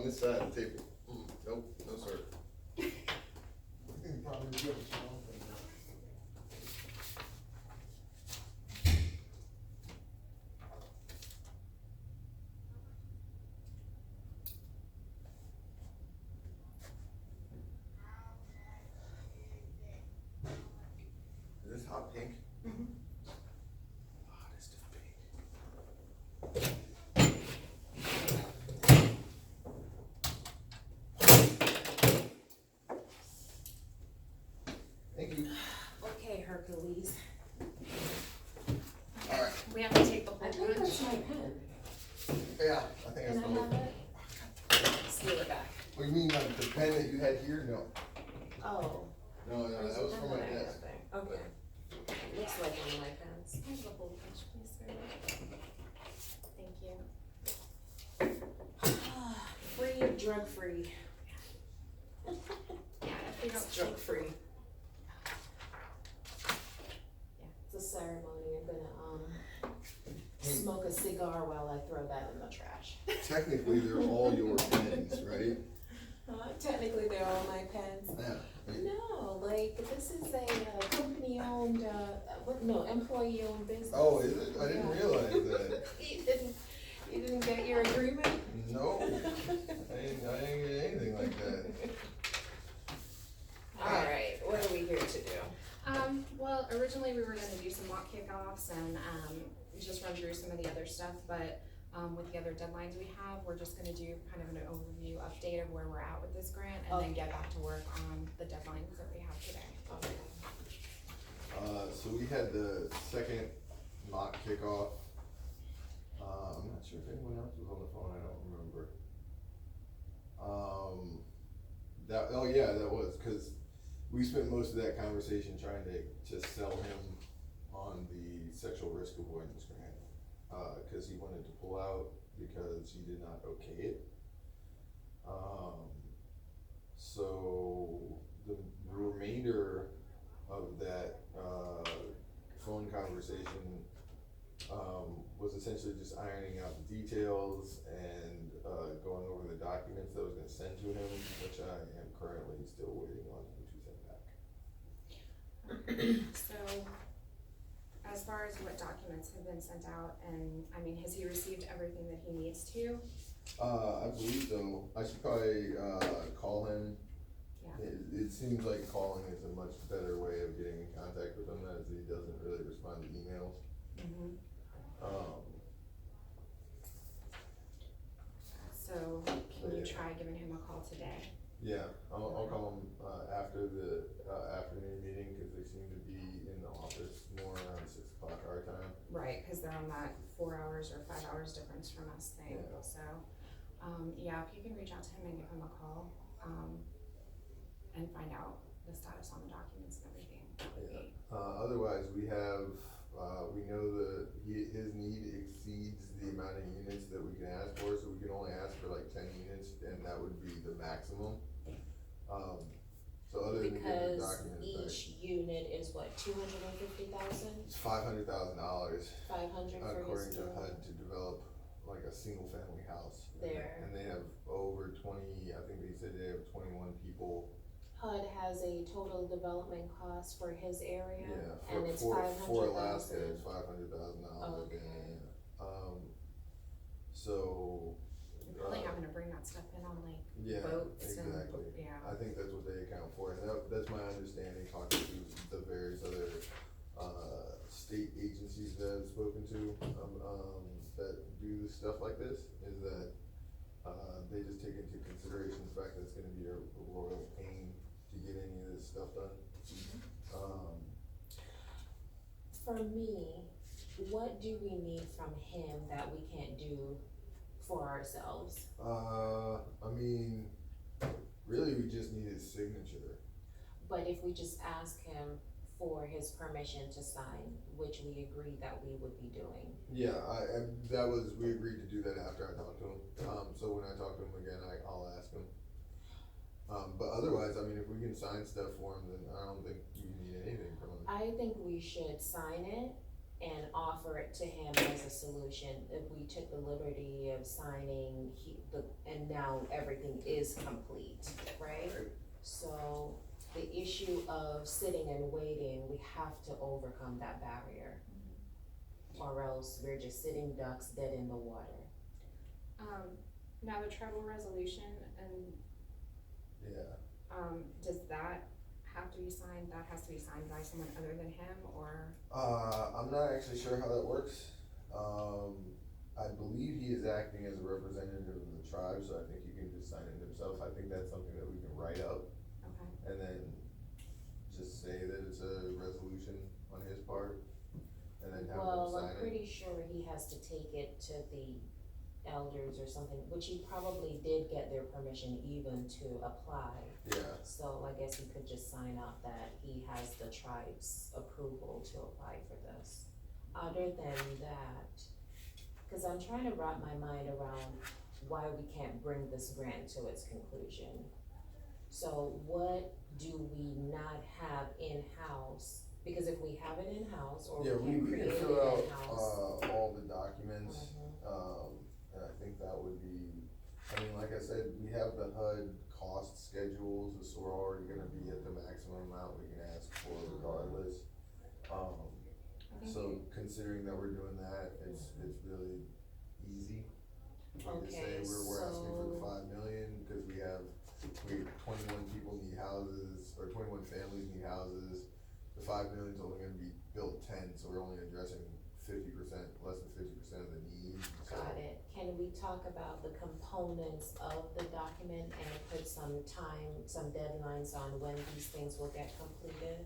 this side of the table. Nope, no sir. I think probably give us one. Is this hot pink? Mhm. Hottest of pink. Thank you. Okay, Hercules. All right. We have to take the I whole think that's bunch. my pen. Yeah, I think I Can I stole have it. it? Steal it back. What do you mean, like the pen that you had here? No. Oh. No, there's that was a from pen my that I have desk. there. Okay. Looks like one of my pens. Can I have the whole bunch, please, sir? Thank you. Free or drug free? Yeah, if we It's don't drug free. Yeah, it's a ceremony. I'm gonna smoke a cigar while I throw that in the trash. Technically, they're all your pens, right? Technically, they're all my pens. Yeah. No, like this is a company-owned, employee-owned business. Oh, is it? I didn't Yeah. realize that. You didn't get your agreement? No, I didn't get anything like that. Alright, what are we here to do? Well, originally we were gonna do some mock kickoffs and, just run through some of the other stuff, but, with the other deadlines we have, we're just gonna do kind of an overview update of where we're at with this grant and then get back to work on the deadlines that we have today. Okay. So we had the second mock kickoff. I'm not sure if anyone else was on the phone, I don't remember. That was, cause we spent most of that conversation trying to sell him on the sexual risk avoidance grant. Cause he wanted to pull out because he did not okay it. So the remainder of that, phone conversation, was essentially just ironing out the details and, going over the documents that I was gonna send to him, which I am currently still waiting on him to send back. So, as far as what documents have been sent out, and, I mean, has he received everything that he needs to? I believe so. I should probably, call him. Yeah. It seems like calling is a much better way of getting in contact with him, as he doesn't really respond to emails. Mm-hmm. So, can you try giving him a call today? Yeah, I'll call him, after the, afternoon meeting, cause they seem to be in the office more around 6 o'clock our time. Right, cause they're on that 4 hours or 5 hours difference from us thing, Yeah. so, yeah, if you can reach out to him and give him a call, and find out the status on the documents and everything, that would be. Otherwise, we have, we know that his need exceeds the amount of units that we can ask for, so we can only ask for like 10 units, and that would be the maximum. So other than getting the Because documents, each unit is what, $250,000? it's $500,000, 500 for according his to unit? HUD, to develop like a single family house. There. And they have over 20, I think they said they have 21 people. HUD has a total development cost for his area, Yeah, and it's for Alaska, it's $500,000. $500,000. Okay. So. You're probably having to bring that stuff in on like Yeah, boats and, exactly. yeah. I think that's what they account for, and that's my understanding, talking to the various other, state agencies that I've spoken to, that do stuff like this, is that, they just take into consideration the fact that it's gonna be a royal pain to get any of this stuff done. For me, what do we need from him that we can't do for ourselves? I mean, really, we just need his signature. But if we just ask him for his permission to sign, which we agreed that we would be doing. Yeah, we agreed to do that after I talked to him, so when I talk to him again, I'll ask him. But otherwise, I mean, if we can sign stuff for him, then I don't think you need anything from him. I think we should sign it and offer it to him as a solution. If we took the liberty of signing, and now everything is complete, right? Right. So the issue of sitting and waiting, we have to overcome that barrier. Or else we're just sitting ducks dead in the water. Now the tribal resolution, and, Yeah, does that have to be signed, that has to be signed by someone other than him, or? I'm not actually sure how that works. I believe he is acting as a representative of the tribe, so I think he can just sign it himself. I think that's something that we can write up Okay. and then just say that it's a resolution on his part, and then have him Well, sign I'm it. pretty sure he has to take it to the elders or something, which he probably did get their permission even to apply. Yeah, So I guess he could just sign off that he has the tribe's approval to apply for this. Other than that, cause I'm trying to wrap my mind around why we can't bring this grant to its conclusion. So what do we not have in-house? Because if we have it in-house, or yeah, we we can can create it fill out, in-house. all the documents, Mhm. and I think that would be, I mean, like I said, we have the HUD cost schedules, so we're already gonna be at the maximum amount we can ask for regardless. I think So considering that we're doing that, it's really easy. We just say Okay, we're asking for the so- 5 million, cause we 21 people need houses, or 21 families need houses. The 5 million's only gonna be built 10, so we're only addressing 50%, less than 50% of the need, so. Got it. Can we talk about the components of the document and put some time, some deadlines on when these things will get completed?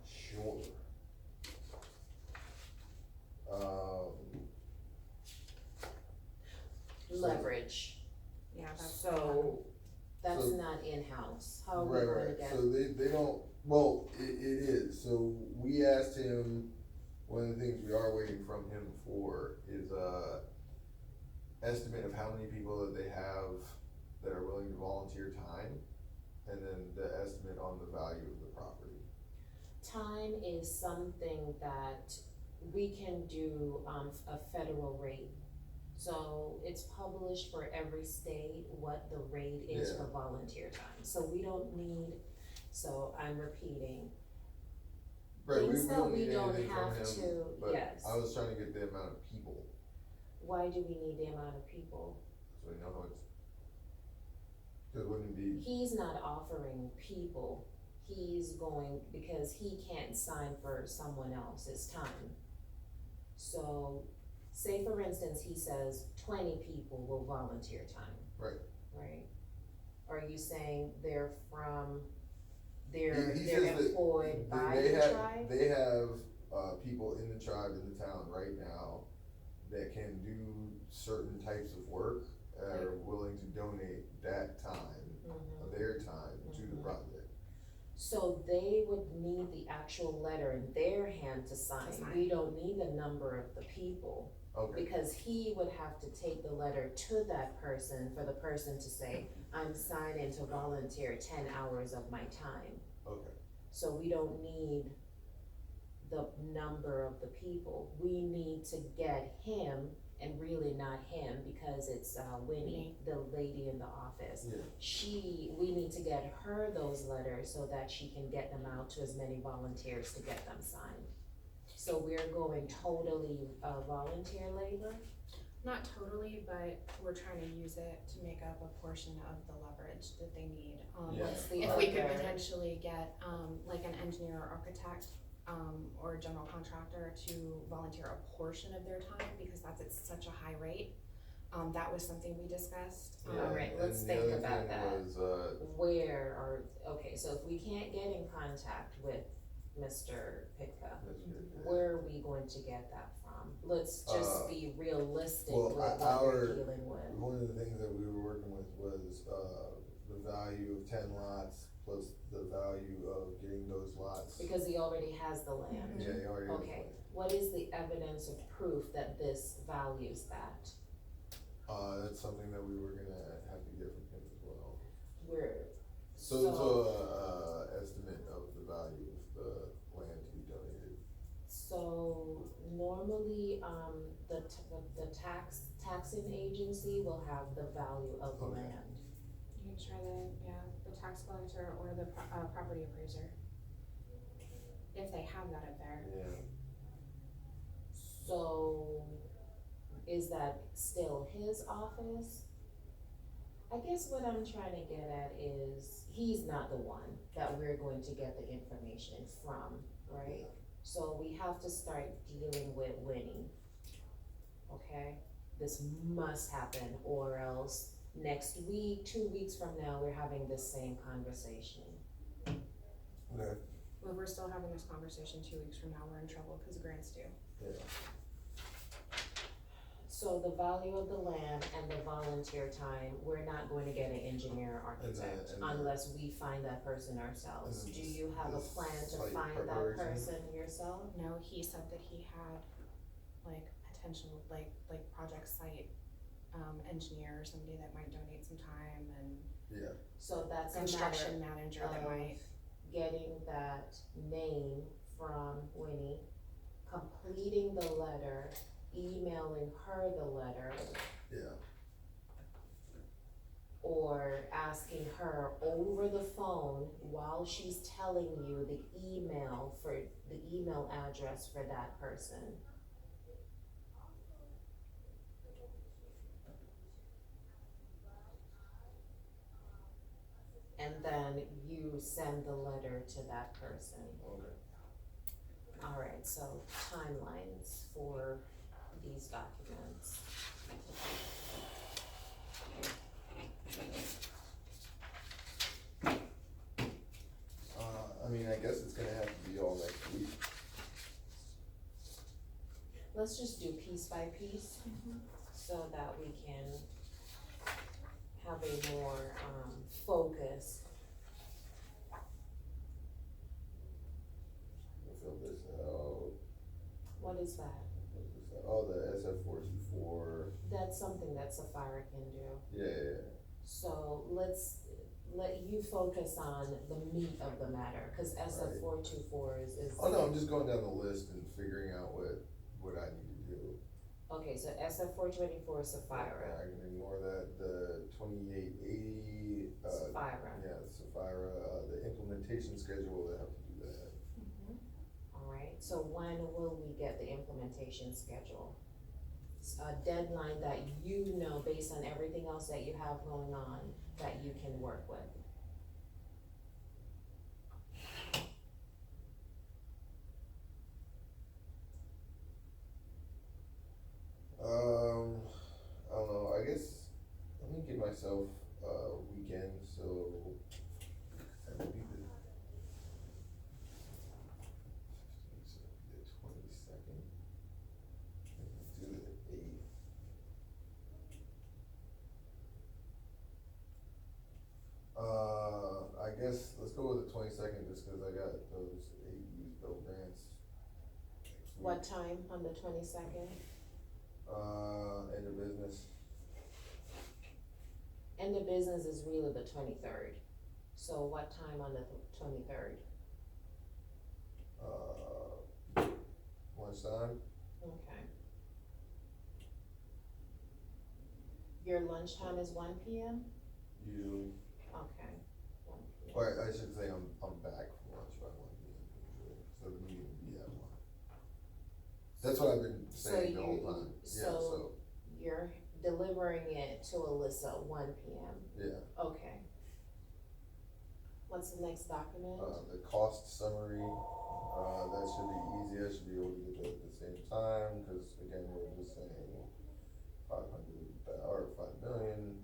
Sure. Leverage, Yeah, that's. so that's So- not in-house. How are we Right, going to right, get? so they don't, well, it is, so we asked him, one of the things we are waiting from him for is a estimate of how many people that they have that are willing to volunteer time, and then the estimate on the value of the property. Time is something that we can do, a federal rate. So it's published for every state what the rate is Yeah. for volunteer time, so we don't need, so I'm repeating. Right, we Things that don't we need don't anything from have him, to, but yes. I was trying to get the amount of people, Why do we need the amount of people? so we know how it's. Cause wouldn't it be, He's not offering people, he's going, because he can't sign for someone else's time. So, say for instance, he says 20 people will volunteer time. Right. Right? Are you saying they're from, He they're says that employed by they the have, tribe? they have, people in the tribe, in the town right now that can do certain types of work, are willing to donate that time, Mhm. their time to the Mhm. project. So they would need the actual letter in their hand to sign. To sign. We don't need the number of the people. Okay, Because he would have to take the letter to that person for the person to say, I'm signing to volunteer 10 hours of my time. okay, So we don't need the number of the people. We need to get him, and really not him, because it's Winnie, the lady in the office. yeah, We need to get her those letters so that she can get them out to as many volunteers to get them signed. So we're going totally volunteer labor? Not totally, but we're trying to use it to make up a portion of the leverage that they need. Yeah. What's the If we could other- potentially get, like an engineer or architect, or a general contractor to volunteer a portion of their time, because that's at such a high rate. That was something we discussed. yeah, Alright, and let's the think other about thing that. was, Where are, okay, so if we can't get in contact with Mr. Pitka, where are we going to get that from? Let's just be realistic well, with what our- we're dealing with. one of the things that we were working with was, the value of 10 lots plus the value of getting those lots. Because he already has the land. Yeah, he already has Okay, one. what is the evidence of proof that this values that? That's something that we were gonna have to get from him as well. We're, So, estimate of the value of the land to be donated? So normally, the taxing agency will have the value of the Okay. land. You can try the tax collector or the property appraiser. If they have that up there. Yeah. So, is that still his office? I guess what I'm trying to get at is, he's not the one that we're going to get the information from, right? So we have to start dealing with Winnie, okay? This must happen, or else next week, 2 weeks from now, we're having the same conversation. Okay. If we're still having this conversation 2 weeks from now, we're in trouble because the grant's due. Yeah. So the value of the land and the volunteer time, we're not going to get an engineer or architect and then- unless we find that person ourselves. And Do you have a this plan to site find that preparation? person yourself? No, he said that he had like potential, like project site, engineer or somebody that might donate some time and Yeah. So that's a matter construction manager that of might. getting that name from Winnie, completing the letter, emailing her the letter, Yeah. or asking her over the phone while she's telling you the email address for that person. And then you send the letter to that person. Okay. Alright, so timelines for these documents. I mean, I guess it's gonna have to be all next week. Let's just do piece by piece, so that we can have a more, focus. Fill this out. What is that? Fill this out. Oh, the SF-424. That's something that Sapphira can do. Yeah. So let's let you focus on the meat of the matter, cause SF-424 is. Oh no, I'm just going down the list and figuring out what I need to do. Okay, so SF-424 is Sapphira. I can ignore that. The 2880. Sapphira. Yeah, Sapphira. The implementation schedule. They have to do that. Alright, so when will we get the implementation schedule? A deadline that you know, based on everything else that you have going on, that you can work with. I don't know, I guess, let me give myself a weekend, so that would be the 22nd. Let's do the 8th. I guess, let's go with the 22nd, just cause I got those 8 youth build grants next week. What time on the 22nd? End of business. End of business is really the 23rd. So what time on the 23rd? Lunchtime. Okay. Your lunchtime is 1 p.m.? Usually, Okay, 1 p.m. or I should say I'm back from lunch by 1 p.m. usually, so the meeting will be at 1. That's what I've been saying the whole time. So you're delivering it to Alyssa 1 p.m.? Yeah, Okay. What's the next document? the cost summary, that should be easy, I should be able to get that at the same time, cause again, we're just saying 500, or 5 million.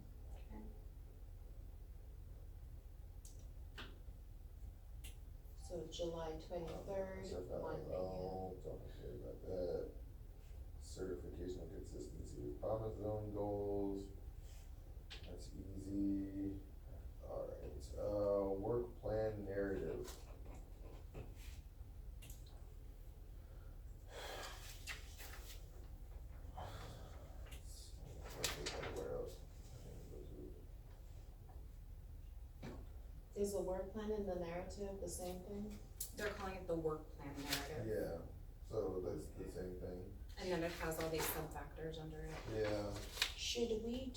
So July 23rd, 1 p.m. Don't care about that. Certification of consistency with promise zone goals, that's easy. Alright, work plan narrative. Where else? Is the work plan and the narrative the same thing? they're calling it the work plan narrative. Yeah, so that's the same thing, And then it has all these sub-factors under it. yeah. Should we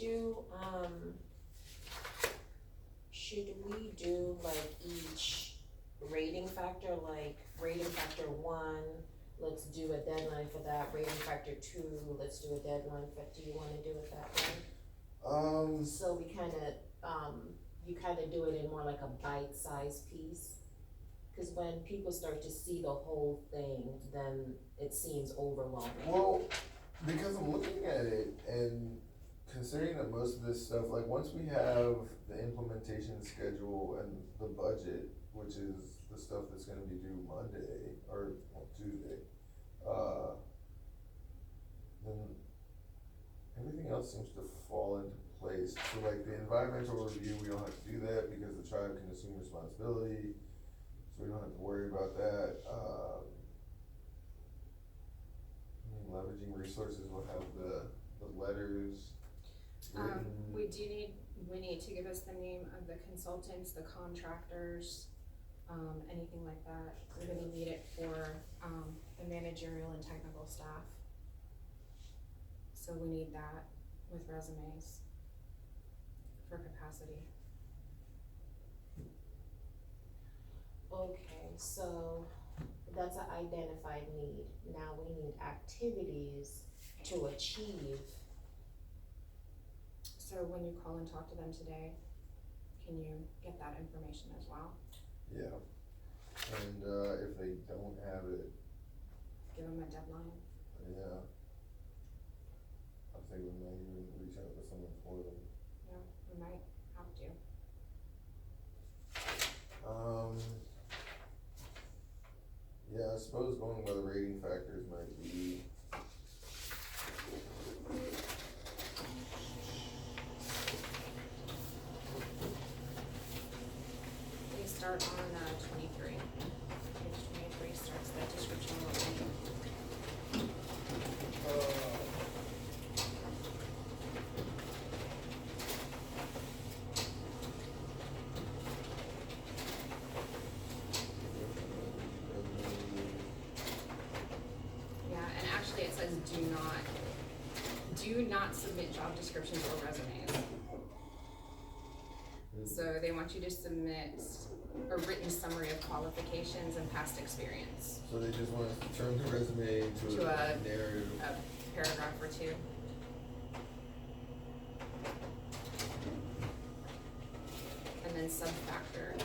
do like each rating factor, like rating factor 1, let's do a deadline for that, rating factor 2, let's do a deadline for, do you wanna do it that way? So we kinda, you kinda do it in more like a bite-sized piece. Cause when people start to see the whole thing, then it seems overwhelming. Well, because I'm looking at it and considering that most of this stuff, like once we have the implementation schedule and the budget, which is the stuff that's gonna be due Monday or Tuesday, then everything else seems to fall into place. So like the environmental review, we don't have to do that because the tribe can assume responsibility, so we don't have to worry about that. Leveraging resources, we'll have the letters written. We need to give us the name of the consultants, the contractors, anything like that. We're gonna need it for, the managerial and technical staff. So we need that with resumes for capacity. Okay, so that's an identified need. Now we need activities to achieve. So when you call and talk to them today, can you get that information as well? Yeah, and if they don't have it, Give them a deadline? yeah. I think we might even reach out to someone for them. Yeah, we might have to. Yeah, I suppose going by the rating factors might be. They start on, 23. Page 23 starts the description of what we need. Yeah, and actually it says do not submit job descriptions or resumes. So they want you to submit a written summary of qualifications and past experience, So they just want us to turn the resume into To a a- narrative. a paragraph or two. And then sub-factor,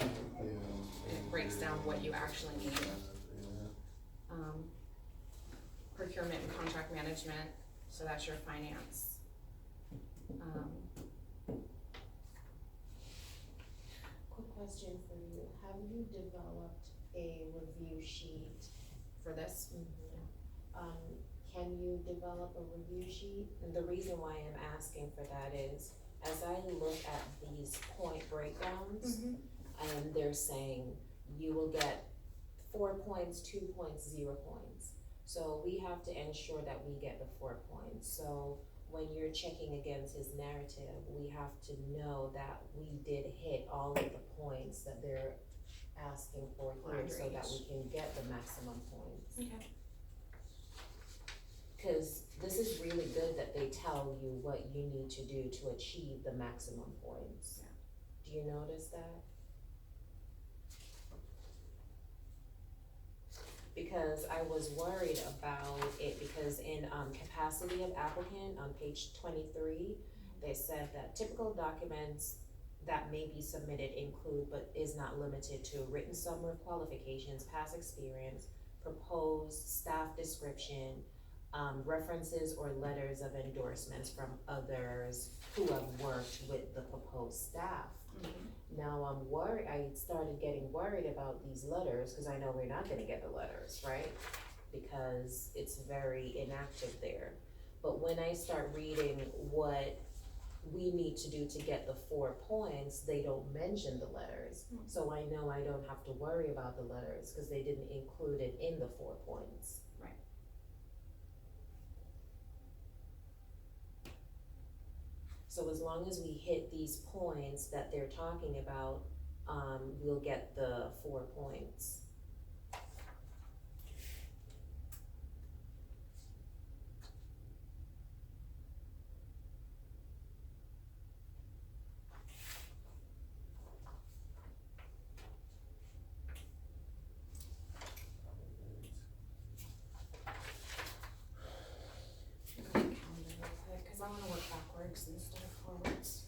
it breaks down what you actually need. Yeah. Procurement and contract management, so that's your finance. Quick question for you, have you developed a review sheet? For this, Can you develop a review sheet? And the reason why I'm asking for that is, as I look at these point breakdowns, and they're saying you will get 4 points, 2 points, 0 points. So we have to ensure that we get the 4 points. So when you're checking against his narrative, we have to know that we did hit all of the points that they're asking for here, so that we can get the maximum points. okay. Cause this is really good that they tell you what you need to do to achieve the maximum points. Yeah. Do you notice that? Because I was worried about it, because in, capacity of applicant on page 23, they said that typical documents that may be submitted include, but is not limited to, written summary of qualifications, past experience, proposed staff description, references or letters of endorsements from others who have worked with the proposed staff. Now I'm worried, I started getting worried about these letters, cause I know we're not gonna get the letters, right? Because it's very inactive there. But when I start reading what we need to do to get the 4 points, they don't mention the letters. So I know I don't have to worry about the letters, cause they didn't include it in the 4 points. Right. So as long as we hit these points that they're talking about, we'll get the 4 points. backwards instead of forwards.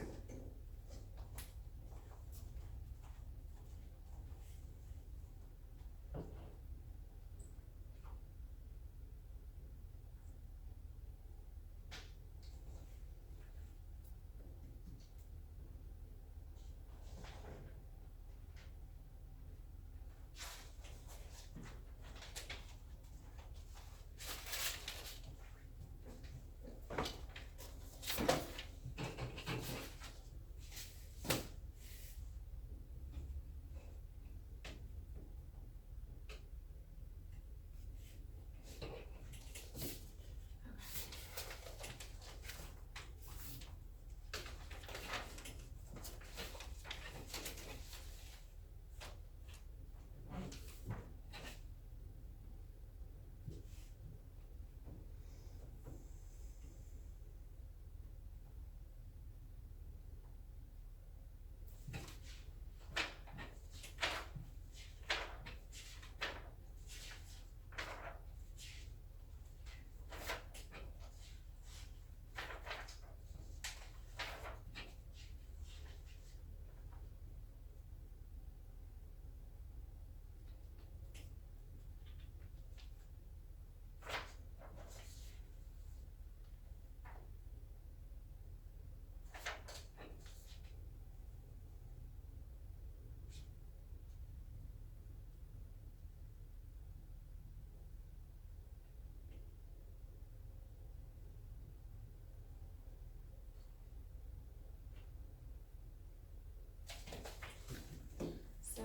So,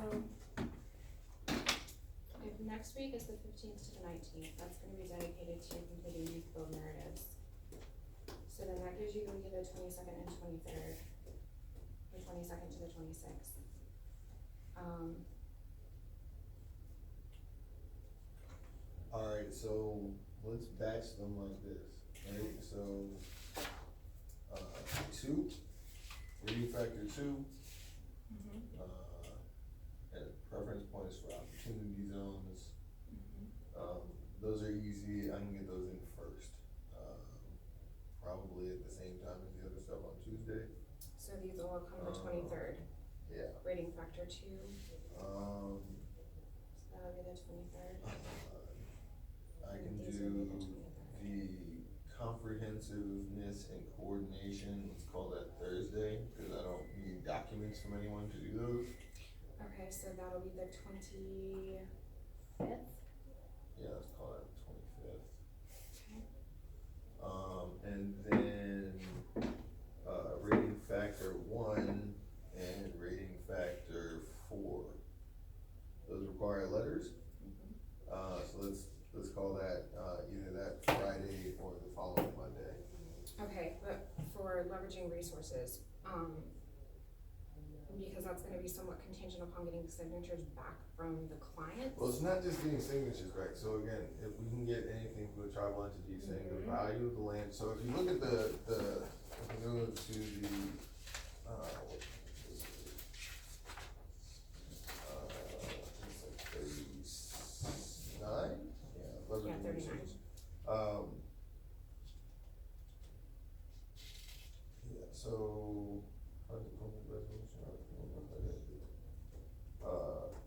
if next week is the 15th to the 19th, that's gonna be dedicated to completing youth build narratives. So then that gives you the week of the 22nd and 23rd, the 22nd to the 26th. Alright, so let's batch them like this, right? So, 2, reading factor 2, and preference points for opportunity zones. Those are easy, I can get those in first. Probably at the same time as the other stuff on Tuesday. So these will all come the 23rd, Yeah. rating factor 2, so that'll be the 23rd. I can And these will be do the 23rd. the comprehensiveness and coordination, let's call that Thursday, cause I don't need documents from anyone to do those. Okay, so that'll be the 25th. Yeah, let's call that the 25th. Okay. And then, rating factor 1 and rating factor 4. Those require letters. So let's call that, either that Friday or the following Monday. Okay, but for leveraging resources, because that's gonna be somewhat contingent upon getting signatures back from the client. Well, it's not just getting signatures, right? So again, if we can get anything from the tribal entity saying the value of the land, so if you look at if you go to the, what is it? It's like 39? Yeah, leveraging 39. resources. Yeah, so,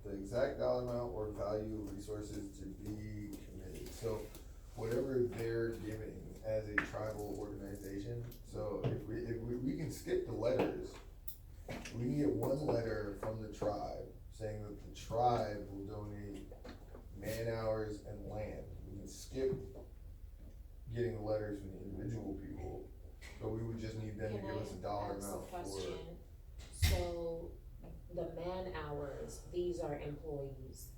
the exact dollar amount or value of resources to be committed. So whatever they're giving as a tribal organization, so if we can skip the letters, we can get one letter from the tribe saying that the tribe will donate man hours and land. We can skip getting the letters from the individual people, but we would just need them to give us a dollar Can I ask amount a for. question? So, the man hours, these are employees.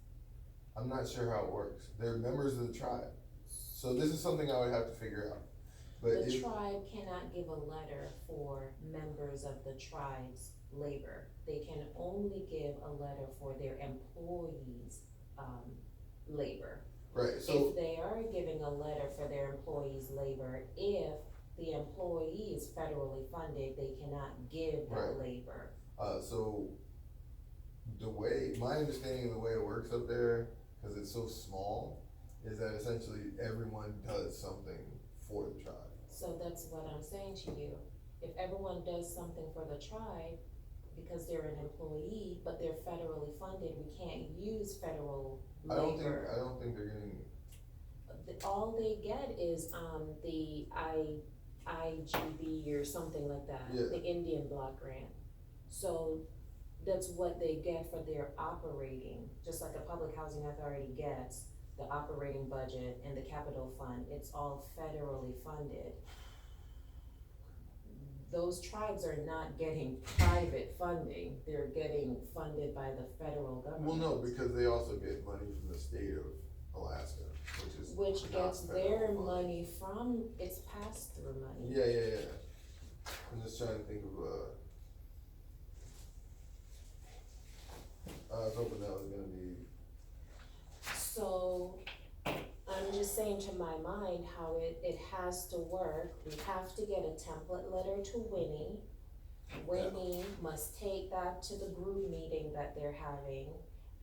I'm not sure how it works. They're members of the tribe. So this is something I would have to figure out. But The if, tribe cannot give a letter for members of the tribe's labor. They can only give a letter for their employees' labor. right, so, If they are giving a letter for their employees' labor, if the employee is federally funded, they cannot give that Right. labor. so my understanding of the way it works up there, cause it's so small, is that essentially everyone does something for the tribe. So that's what I'm saying to you. if everyone does something for the tribe, because they're an employee, but they're federally funded, we can't use federal I don't think labor. they're getting, All they get is, the IGB or something like that, Yeah. the Indian Block Grant. So that's what they get for their operating, just like a public housing authority gets the operating budget and the capital fund, it's all federally funded. Those tribes are not getting private funding, they're getting funded by the federal government. well, no, because they also get money from the state of Alaska, which is Which not gets federal their funds. money from, it's pass-through money. Yeah. I'm just trying to think of, I was hoping that was gonna be, So, I'm just saying to my mind how it has to work, we have to get a template letter to Winnie. Winnie must take that to the group meeting that they're having.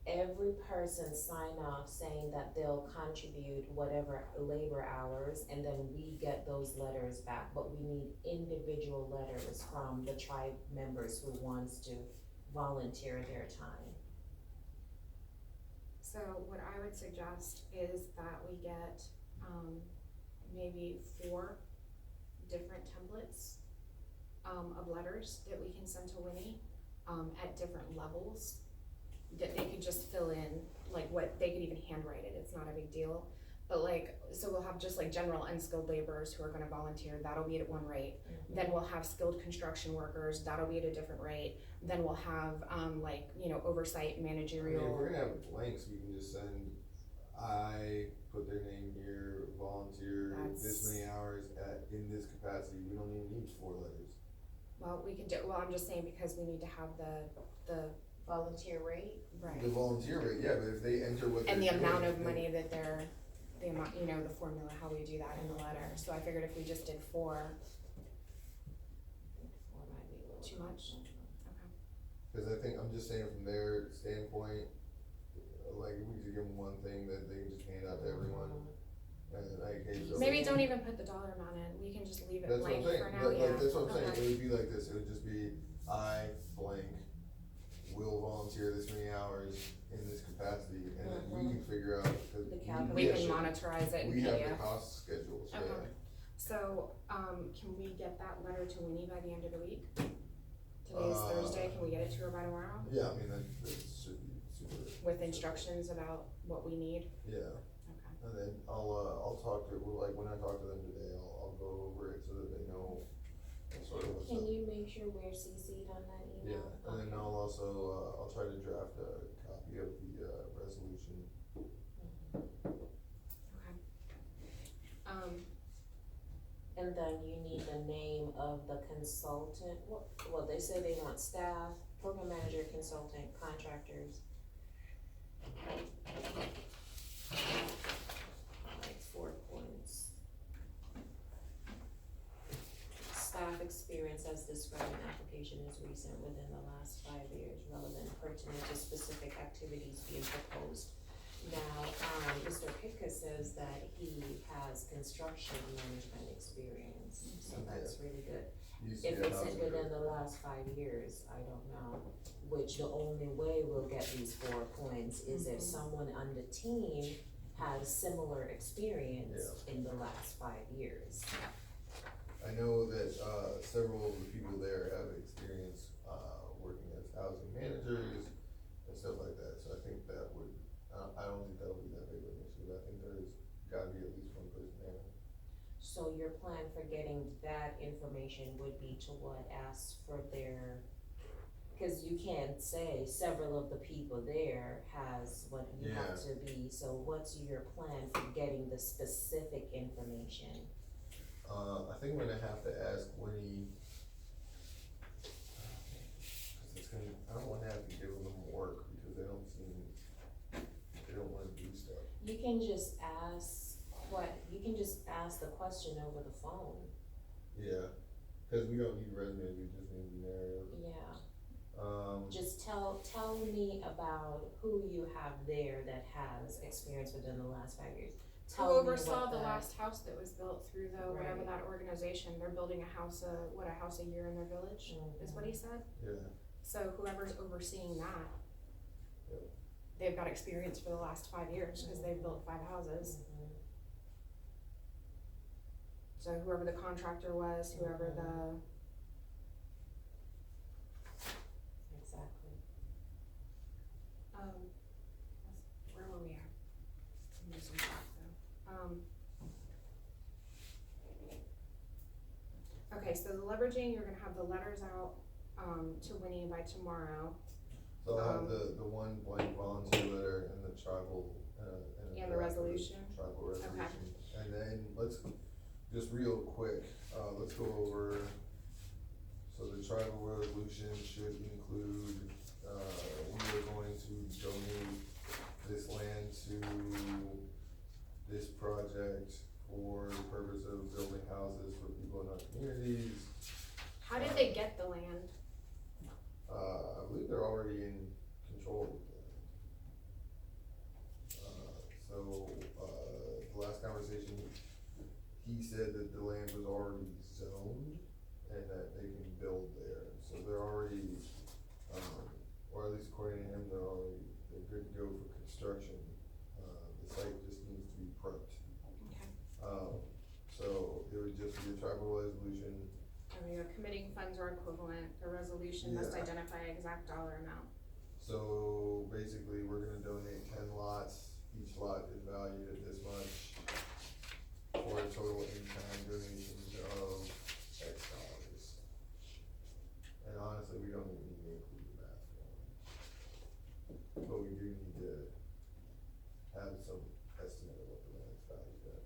Every person sign off saying that they'll contribute whatever labor hours, and then we get those letters back, but we need individual letters from the tribe members who wants to volunteer their time. So what I would suggest is that we get, maybe 4 different templates, of letters that we can send to Winnie, at different levels. That they could just fill in, like what, they could even handwrite it, it's not a big deal. But like, so we'll have just like general unskilled laborers who are gonna volunteer, that'll be at one rate. Then we'll have skilled construction workers, that'll be at a different rate. Then we'll have, like, oversight I mean, if managerial. we're gonna have blanks, we can just send, I put their name here, volunteer this many hours in this capacity, we don't even need 4 letters. Well, we could do, well, I'm just saying because we need to have the, Volunteer rate? right. The volunteer rate, yeah, but if they enter what they're And the doing, amount of then- money that they're, the amount, the formula, how we do that in the letter. So I figured if we just did 4, Or might be a little too much? Cause I think, I'm just saying from their standpoint, like, if we could give them one thing that they can just hand out to everyone, and then I can. Maybe don't even put the dollar amount in, we can just leave it That's what I'm blank saying, for now, yeah. like, that's what I'm saying, Okay. it would be like this, it would just be, I blank will volunteer this many hours in this capacity, and then we can figure out, cause The We calculation. can monitorize it in we have the PDF. cost schedules, yeah. Okay. So, can we get that letter to Winnie by the end of the week? Today's Thursday, can we get it to her by tomorrow? Yeah, I mean, that should be super. With instructions about what we need? Yeah, Okay. and then I'll talk to, well, like, when I talk to them today, I'll go over it so that they know sort of what's up. Can you make sure we're CC'd on that email? Yeah, and then I'll also, I'll try to draft a copy of the, resolution. Okay. And then you need the name of the consultant, well, they say they want staff, program manager, consultant, contractors. Like 4 points. Staff experience as described in application is recent within the last 5 years, relevant, pertinent to specific activities being proposed. Now, Mr. Pitka says that he has construction management experience, so that's really good. Used to If be a it's housing within director. the last 5 years, I don't know, which the only way we'll get these 4 points is if someone on the team has similar experience in the last 5 years. I know that, several of the people there have experience, working as housing managers and stuff like that, so I think that would, I don't think that'll be that big of an issue, I think there's gotta be at least 1 person there. So your plan for getting that information would be to what, ask for their, cause you can't say several of the people there has what you have to be, so what's your plan for getting the specific information? I think I'm gonna have to ask Winnie, cause it's gonna, I don't wanna have to give them work, because they don't wanna do stuff. You can just ask the question over the phone. Yeah, cause we don't need resumes, we just need scenarios. Yeah. Just tell me about who you have there that has experience within the last 5 years. tell Who me oversaw what the the, last house that was built through the, whatever Right. that organization, they're building a house a year in their village, is what he said. Yeah, So whoever's overseeing that, Yeah. they've got experience for the last 5 years, cause they've built 5 houses. Mhm. So whoever the contractor was, whoever the, Exactly. where were we at? I'm losing track though. Okay, so the leveraging, you're gonna have the letters out, to Winnie by tomorrow, so I'll have the one blank volunteer letter and the tribal, and the resolution. Tribal resolution. And then let's, just real quick, let's go over, so the tribal resolution should include, we are going to donate this land to this project for the purpose of building houses for people in our communities. How did they get the land? I believe they're already in control of the land. The last conversation, he said that the land was already zoned and that they can build there, so they're already, or at least according to him, they're good to go for construction. The site just needs to be prepped. Okay. So it would just be a tribal resolution. There we go, committing funds or equivalent, the resolution must Yeah. identify exact dollar amount. So basically, we're gonna donate 10 lots, each lot is valued at this much, for a total in-kind donation of X dollars. And honestly, we don't even need to include the math form. But we do need to have some estimate of what the land's valued at.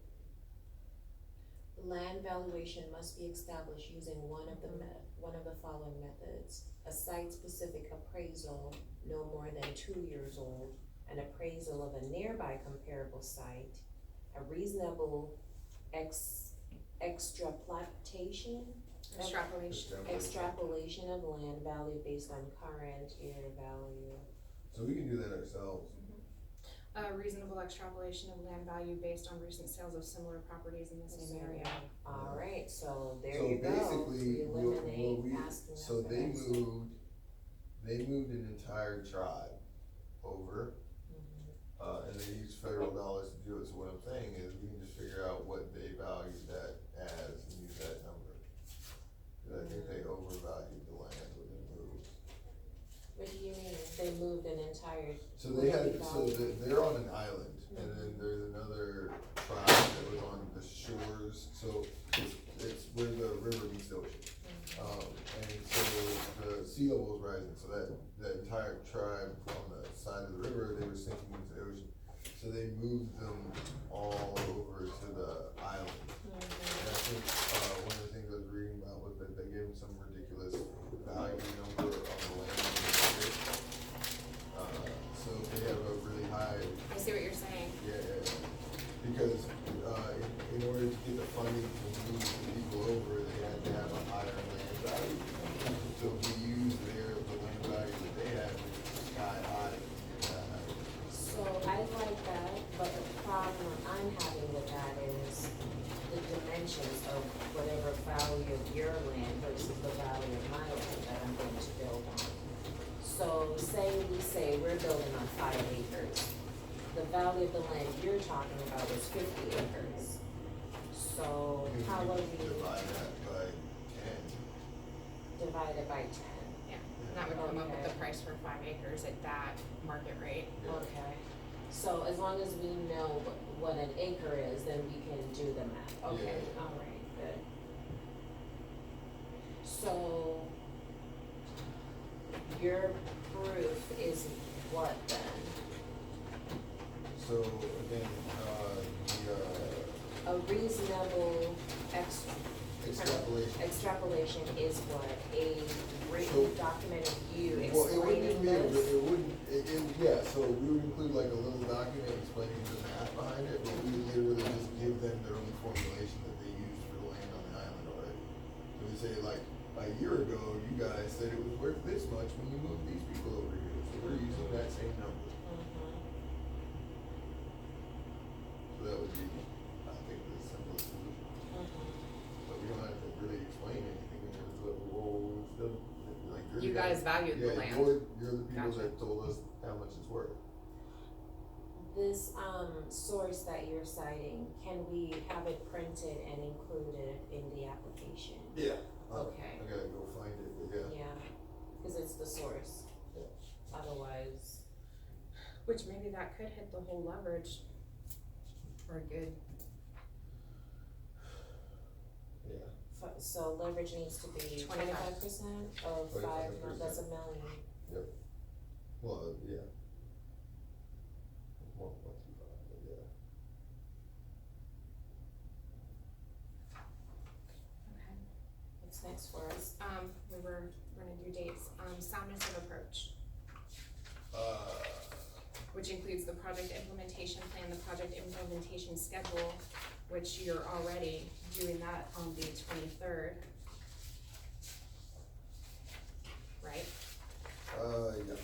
Land valuation must be established using one of the following methods: a site-specific appraisal no more than 2 years old, an appraisal of a nearby comparable site, a reasonable extrapolation of land value based on current year value. So we can do that ourselves. A reasonable extrapolation of land value based on recent sales of similar properties in the same area. Alright, so there So you go, basically, we we'll eliminate we, asking so them for they extra. moved an entire tribe over, and they used federal dollars to do it, so what I'm saying is, we can just figure out what they valued that as and use that number. Cause I think they overvalued the land when they moved. What do you mean, they moved an entire, So they had, they're on an island, and then there's another tribe that was on the shores, so it's where the river meets the ocean. And so the sea level was rising, so that entire tribe on the side of the river, they were sinking into the ocean. So they moved them all over to the island. And I think, one of the things I was reading about was that they gave them some ridiculous value number on the land. So they have a really high, I see what you're saying. because, in order to get the funding to move the people over, they had to have a higher land value. So we used the land value that they had, which was sky high. so I like that, but the problem I'm having with that is the dimensions of whatever value of your land versus the value of my land that I'm going to build on. So we say we're building on 5 acres. The value of the land you're talking about is 50 acres. So You how are we divide that by 10. divided by 10? Yeah, and that would come up with the price for 5 acres at that market rate. Yeah. Okay, so as long as we know what an acre is, then we can do the math, okay, Yeah. alright, good. So, your proof is what then? So again, A reasonable extrapolation. extrapolation is what, a written So- document of you Well, it wouldn't explaining be, this? it wouldn't, yeah, so we would include like a little document explaining the math behind it, but we would literally just give them their own formulation that they used for the land on the island already. So we say like, a year ago, you guys said it was worth this much when you moved these people over here, so we're using that same number. Mhm. So that would be, I think, the simplest solution. But we don't have to really explain anything, and it's like, whoa, still, like, you're the You guys valued the yeah, land. you're the people Gotcha. that told us how much it's worth. This, source that you're citing, can we have it printed and included in the application? Yeah. Okay. I gotta go find it, but yeah. Yeah, cause it's the source. Yeah. Otherwise, Which maybe that could hit the whole leverage for good. Yeah. so leverage needs to be 25% 25% of 25%. that's $1 million. Well, yeah. 1.25, but yeah. Okay. What's next for us? We were running through dates, soundness of approach, which includes the project implementation plan, the project implementation schedule, which you're already doing that on the 23rd. Right? Yeah.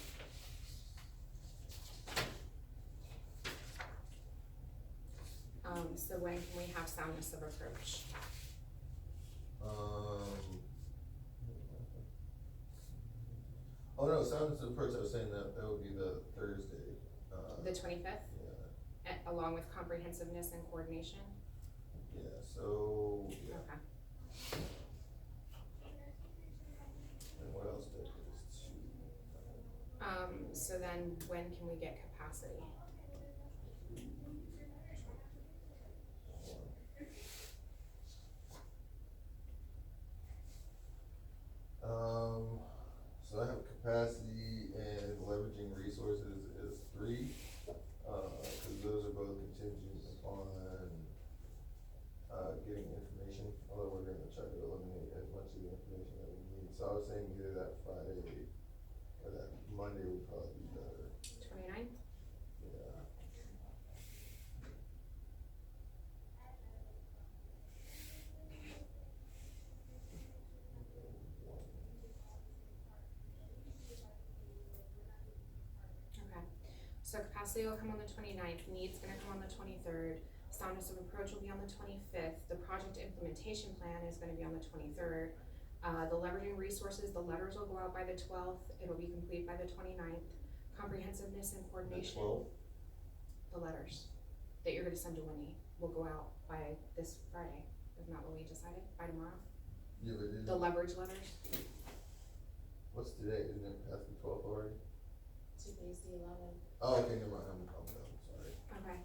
So when can we have soundness of approach? Oh no, soundness of approach, I was saying that would be the Thursday, The 25th, yeah, along with comprehensiveness and coordination? yeah, so, yeah, Okay. and what else did this to? So then when can we get capacity? So I have capacity and leveraging resources is 3, cause those are both contingent upon, getting information, although we're gonna try to eliminate as much of the information that we need. So I was saying either that Friday or that Monday would probably be better, 29th? yeah. Okay, so capacity will come on the 29th, needs gonna come on the 23rd, soundness of approach will be on the 25th, the project implementation plan is gonna be on the 23rd. The leveraging resources, the letters will go out by the 12th, it'll be complete by the 29th. Comprehensiveness and coordination. 12th? The letters that you're gonna send to Winnie will go out by this Friday, isn't that what we decided, by tomorrow? Yeah, but The leverage letters? what's today, isn't it past the 12th already? Today's the 11th. Oh, okay, never mind, I'm dumb, sorry. Okay,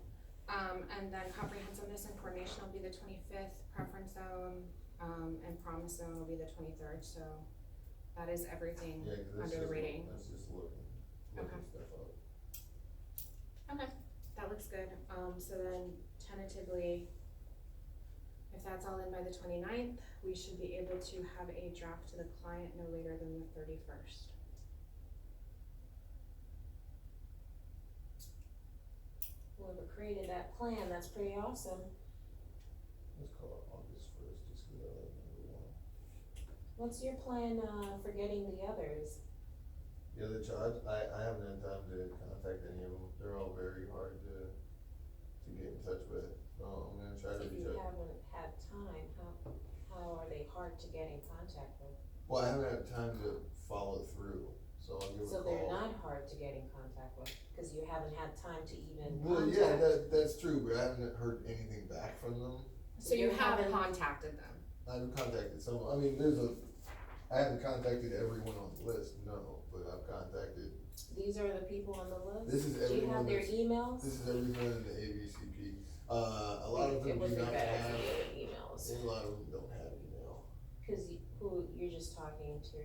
and then comprehensiveness and coordination will be the 25th, preference zone, and promise zone will be the 23rd, so that is everything Yeah, cause under the rating. that's just looking Okay. stuff up. Okay, that looks good, so then tentatively, if that's all in by the 29th, we should be able to have a draft to the client no later than the 31st. Whoever created that plan, that's pretty awesome. Let's call it August 1st, just cause I like number 1. What's your plan, for getting the others? The other charge, I haven't had time to contact any of them, they're all very hard to get in touch with, so I'm gonna try to If reach you out. haven't had time, how are they hard to get in contact with? Well, I haven't had time to follow through, so I'll give a call. So they're not hard to get in contact with, cause you haven't had time to even Well, contact. yeah, that's true, but I haven't heard anything back from them. So you You have haven't- contacted them? I haven't contacted some, I mean, I haven't contacted everyone on the list, no, but I've contacted, These are the people on the list? This is Do you have everyone their that's- emails? this is everyone in the ABCP. A lot of them It do would be not better have, if you gave emails, and a lot of them don't have email. cause you're just talking to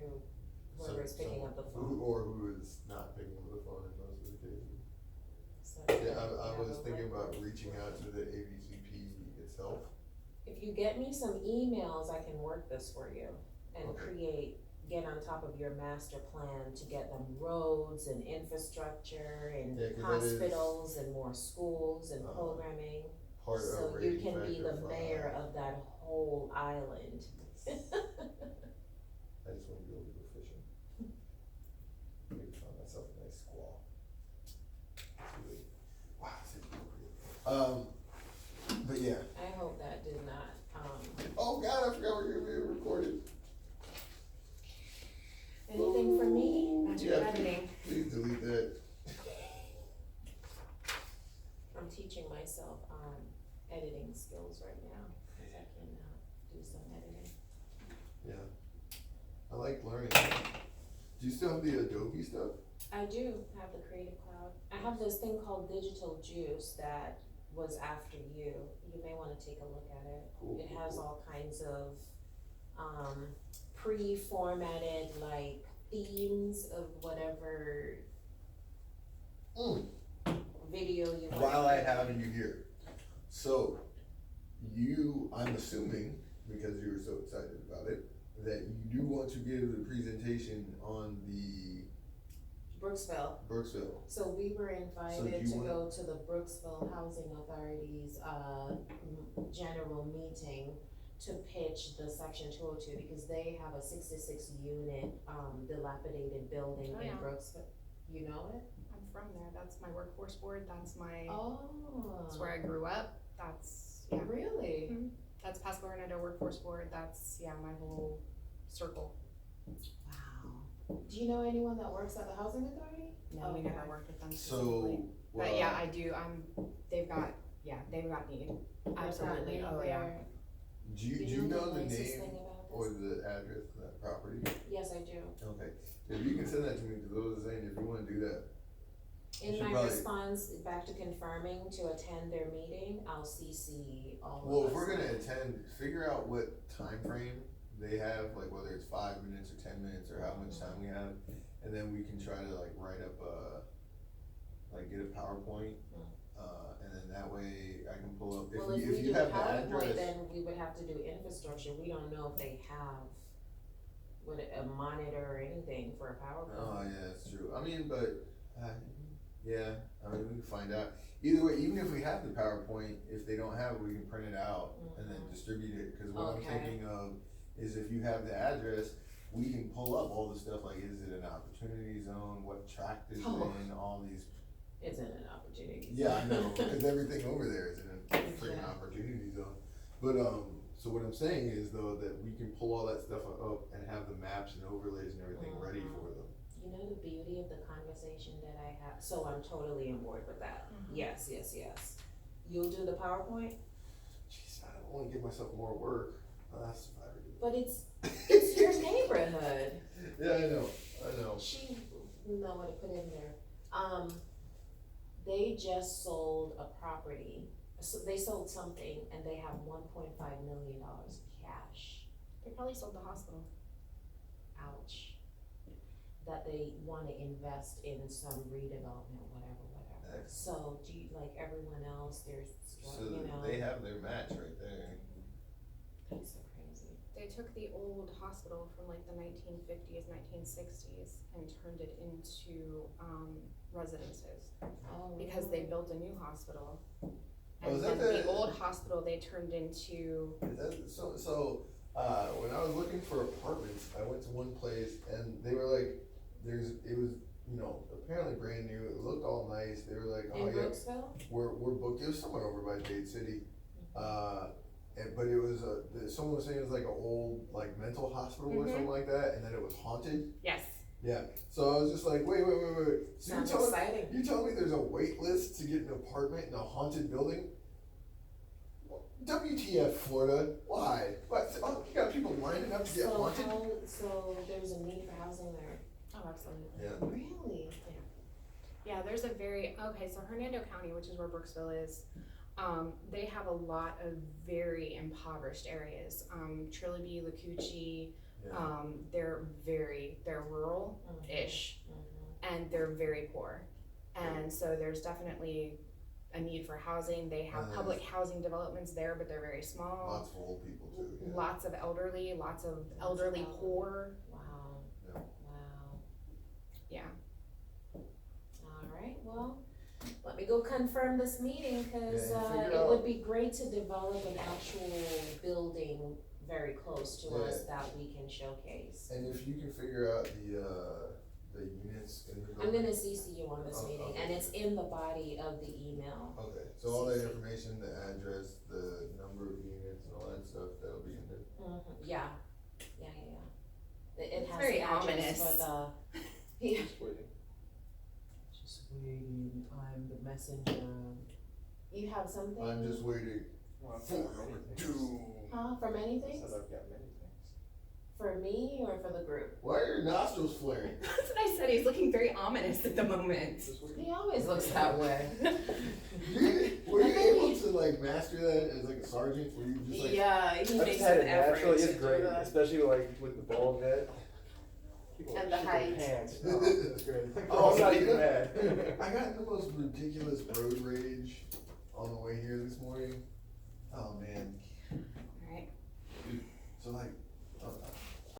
whoever's picking up the phone. Who is not picking up the phone in most of the cases. So, Yeah, I yeah, was but thinking like- about reaching out to the ABCP itself. If you get me some emails, I can work this for you and Okay. get on top of your master plan to get them roads and infrastructure and Yeah, 'cause that is- hospitals and more schools and Uh-huh. programming. Part of So you rating can be the factor mayor 5. of that whole island. I just wanna be able to go fishing. Maybe find myself a nice squall. It's really, wow, it's really pretty. like learning. Do you still have the Adobe stuff? I do have the Creative Cloud. I have this thing called Digital Juice that was after you. You may wanna take a look at it. Cool, It cool, has cool. all kinds of, pre-formatted, like, themes of whatever video you want. While I have you here, so I'm assuming, because you were so excited about it, that you do want to give a presentation on the Brooksville. Brooksville. So we were So do invited you to wanna- go to the Brooksville Housing Authority's, general meeting to pitch the section 202 because they have a 66 unit, dilapidated building Oh, in yeah. Brooksville. You know it? I'm from there, that's my workforce board, that's Oh. that's where I grew up, that's, yeah. Really? That's Pasco Orlando Workforce Board, that's, yeah, my whole circle. Wow. Do you know anyone that works at the housing authority? No, we Okay. never worked with them specifically. So, But yeah, I do, they've got need, absolutely, They've got oh me yeah. there. do you know the nicest name thing about or this? the address of that property? Yes, I do. Okay, if you can send that to me, because I was saying, if you wanna do that, In should my probably- response back to confirming to attend their meeting, I'll CC all of us. well, if we're gonna attend, figure out what time frame they have, like whether it's 5 minutes or 10 minutes or how much time we have, and then we can try to like write up get a PowerPoint, and then that way I can pull up, Well, if if we you do have the PowerPoint, address. then we would have to do infrastructure, we don't know if they have a monitor or anything for a PowerPoint. Oh, yeah, that's true, I mean, but, yeah, I mean, we can find out, either way, even if we have the PowerPoint, if they don't have it, we can print it out and then distribute it, cause what I'm Okay. thinking of is if you have the address, we can pull up all the stuff, like, is it an opportunity zone, what tract is it Oh. in, all these. It's an opportunity. Yeah, I know, because everything over there is in a freaking Yeah. opportunity zone, but, so what I'm saying is though, that we can pull all that stuff up and have the maps and overlays and everything ready for them. You know the beauty of the conversation that I have, so I'm totally on board with that, yes, yes, yes. You'll do the PowerPoint, Jeez, I don't wanna give myself more work, that's if I ever do it. but it's your neighborhood. Yeah, I know. She know what to put in there. They just sold a property, so they sold something and they have $1.5 million cash, They probably sold the hospital. ouch. That they wanna invest in some redevelopment, whatever. Excellent. So do you, like everyone else, there's, So you know, they have their match right there. that's so crazy. They took the old hospital from like the 1950s, 1960s and turned it into, residences. Oh, Because they built a new hospital. Oh, And is that then the- the old hospital, they turned into, Is that, when I was looking for apartments, I went to one place and they were like, it was, apparently brand new, it looked all nice, they were like, oh in yeah, Brooksville? we're booked, it was somewhere over by Dade City. But it was, someone was saying it was like an old, like mental hospital or something like that, and then it was haunted. yes. Yeah, so I was just like, wait. So Sounds exciting. you telling me there's a wait list to get an apartment in a haunted building? WTF, Florida? Why? What? Oh, you got people lining up to get haunted? So there's a need for housing there? Oh, absolutely. Yeah. Really? Yeah, there's so Hernando County, which is where Brooksville is, they have a lot of very impoverished areas. Triloby, Lacucci, they're rural-ish, and they're very poor. And so there's definitely a need for housing. They have public housing developments there, but they're very small. Lots of old people too, yeah. Lots of elderly poor. Wow. Yeah. Wow. Yeah. Alright, well, let me go confirm this meeting, cause, Yeah, and figure it out- would be great to develop an actual building very close to us that we can showcase. And if you can figure out the units in the I'm building. gonna CC you on this Oh, meeting, okay. and it's in the body of the email. Okay, so all that information, the address, the number of units and all that stuff, that'll be in there. Yeah. It It's has very the address ominous. for the, yeah. Just waiting. Just waiting, I'm the messenger. You have something? I'm just waiting Well, I've for got many things. doom. Huh, from I anything? said I've got many things. For me or for the group? Why are your nostrils flaring? That's what I said, he's looking very ominous at the moment. He always looks that way. Were you able to like master that as like a sergeant? Were you just like, Yeah, he I've makes just had an it effort naturally, to it's do great, that. especially like with the bald head. People And like the shit their height. pants. Oh, that's great. Oh, I'm not yeah. even mad. I got the most ridiculous road rage on the way here this morning. Oh man. Alright. So like